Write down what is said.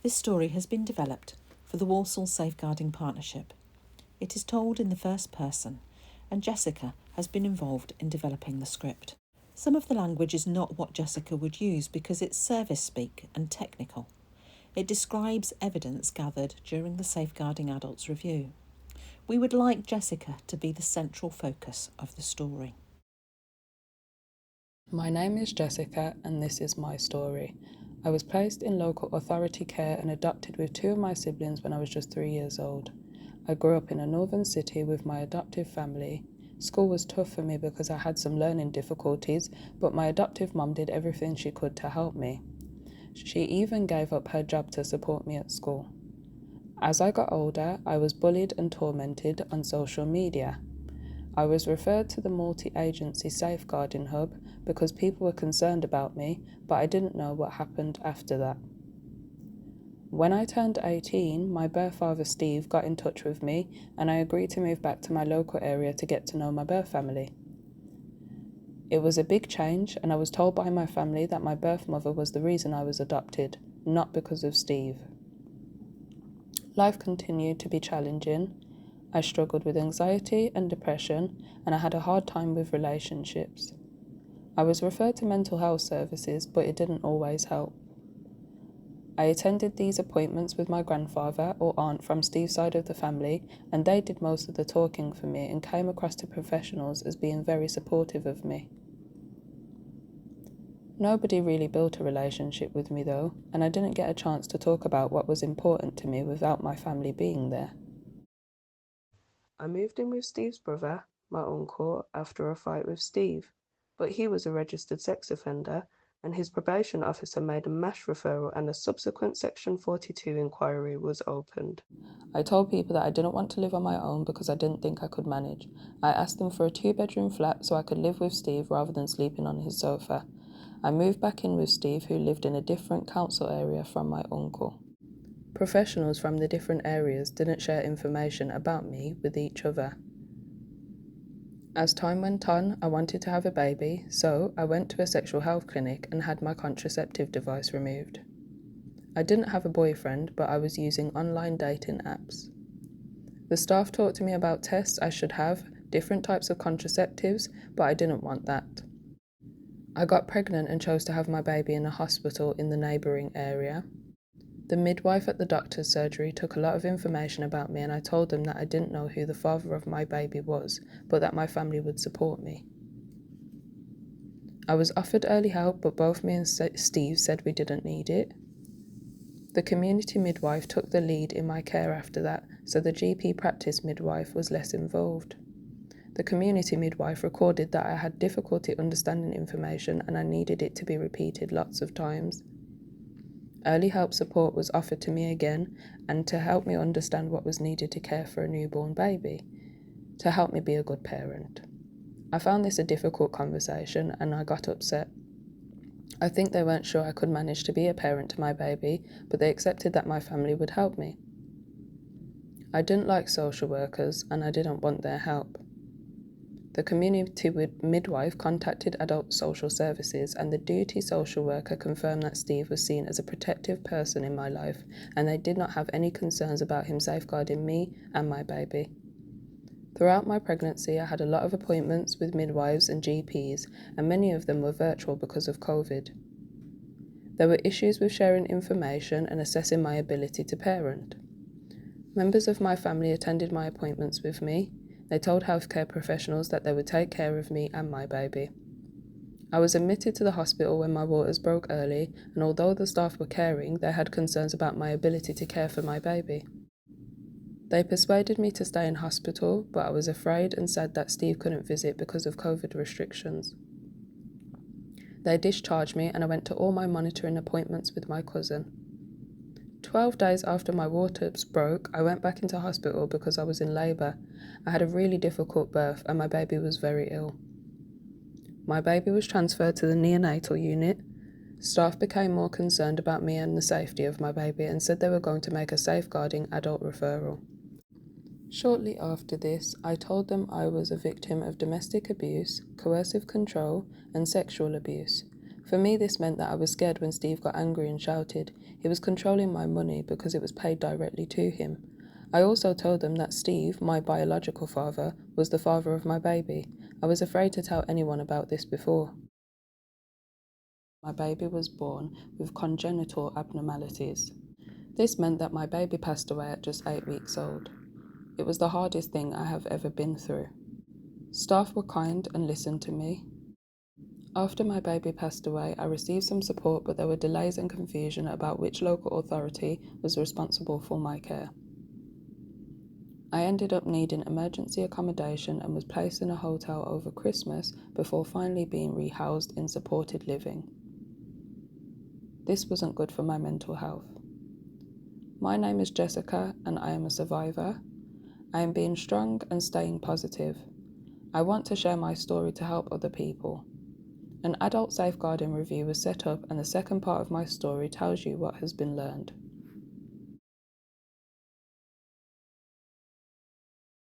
This story has been developed for the Walsall Safeguarding Partnership. It is told in the first person, and Jessica has been involved in developing the script. Some of the language is not what Jessica would use because it's service speak and technical. It describes evidence gathered during the Safeguarding Adults review. We would like Jessica to be the central focus of the story. My name is Jessica and this is my story. I was placed in local authority care and adopted with two of my siblings when I was just 3 years old. I grew up in a northern city with my adoptive family. School was tough for me because I had some learning difficulties, but my adoptive mum did everything she could to help me. She even gave up her job to support me at school. As I got older, I was bullied and tormented on social media. I was referred to the multi-agency safeguarding hub because people were concerned about me, but I didn't know what happened after that. When I turned 18, my birth father Steve got in touch with me and I agreed to move back to my local area to get to know my birth family. It was a big change and I was told by my family that my birth mother was the reason I was adopted, not because of Steve. Life continued to be challenging. I struggled with anxiety and depression, and I had a hard time with relationships. I was referred to mental health services, but it didn't always help. I attended these appointments with my grandfather or aunt from Steve's side of the family, and they did most of the talking for me and came across to professionals as being very supportive of me. Nobody really built a relationship with me though, and I didn't get a chance to talk about what was important to me without my family being there. I moved in with Steve's brother, my uncle, after a fight with Steve, but he was a registered sex offender and his probation officer made a MASH referral and a subsequent Section 42 inquiry was opened. I told people that I didn't want to live on my own because I didn't think I could manage. I asked them for a 2-bedroom flat so I could live with Steve rather than sleeping on his sofa. I moved back in with Steve, who lived in a different council area from my uncle. Professionals from the different areas didn't share information about me with each other. As time went on, I wanted to have a baby, so I went to a sexual health clinic and had my contraceptive device removed. I didn't have a boyfriend, but I was using online dating apps. The staff talked to me about tests I should have, different types of contraceptives, but I didn't want that. I got pregnant and chose to have my baby in a hospital in the neighbouring area. The midwife at the doctor's surgery took a lot of information about me and I told them that I didn't know who the father of my baby was, but that my family would support me. I was offered early help, but both me and Steve said we didn't need it. The community midwife took the lead in my care after that, so the GP practice midwife was less involved. The community midwife recorded that I had difficulty understanding information and I needed it to be repeated lots of times. Early help support was offered to me again and to help me understand what was needed to care for a newborn baby, to help me be a good parent. I found this a difficult conversation and I got upset. I think they weren't sure I could manage to be a parent to my baby, but they accepted that my family would help me. I didn't like social workers and I didn't want their help. The community midwife contacted adult social services and the duty social worker confirmed that Steve was seen as a protective person in my life and they did not have any concerns about him safeguarding me and my baby. Throughout my pregnancy, I had a lot of appointments with midwives and GPs and many of them were virtual because of COVID. There were issues with sharing information and assessing my ability to parent. Members of my family attended my appointments with me. They told healthcare professionals that they would take care of me and my baby. I was admitted to the hospital when my waters broke early, and although the staff were caring, they had concerns about my ability to care for my baby. They persuaded me to stay in hospital, but I was afraid and said that Steve couldn't visit because of COVID restrictions. They discharged me and I went to all my monitoring appointments with my cousin. 12 days after my waters broke, I went back into hospital because I was in labour. I had a really difficult birth and my baby was very ill. My baby was transferred to the neonatal unit. Staff became more concerned about me and the safety of my baby and said they were going to make a safeguarding adult referral. Shortly after this, I told them I was a victim of domestic abuse, coercive control, and sexual abuse. For me, this meant that I was scared when Steve got angry and shouted. He was controlling my money because it was paid directly to him. I also told them that Steve, my biological father, was the father of my baby. I was afraid to tell anyone about this before. My baby was born with congenital abnormalities. This meant that my baby passed away at just 8 weeks old. It was the hardest thing I have ever been through. Staff were kind and listened to me. After my baby passed away, I received some support, but there were delays and confusion about which local authority was responsible for my care. I ended up needing emergency accommodation and was placed in a hotel over Christmas before finally being rehoused in supported living. This wasn't good for my mental health. My name is Jessica and I am a survivor. I am being strong and staying positive. I want to share my story to help other people. An adult safeguarding review was set up and the second part of my story tells you what has been learned.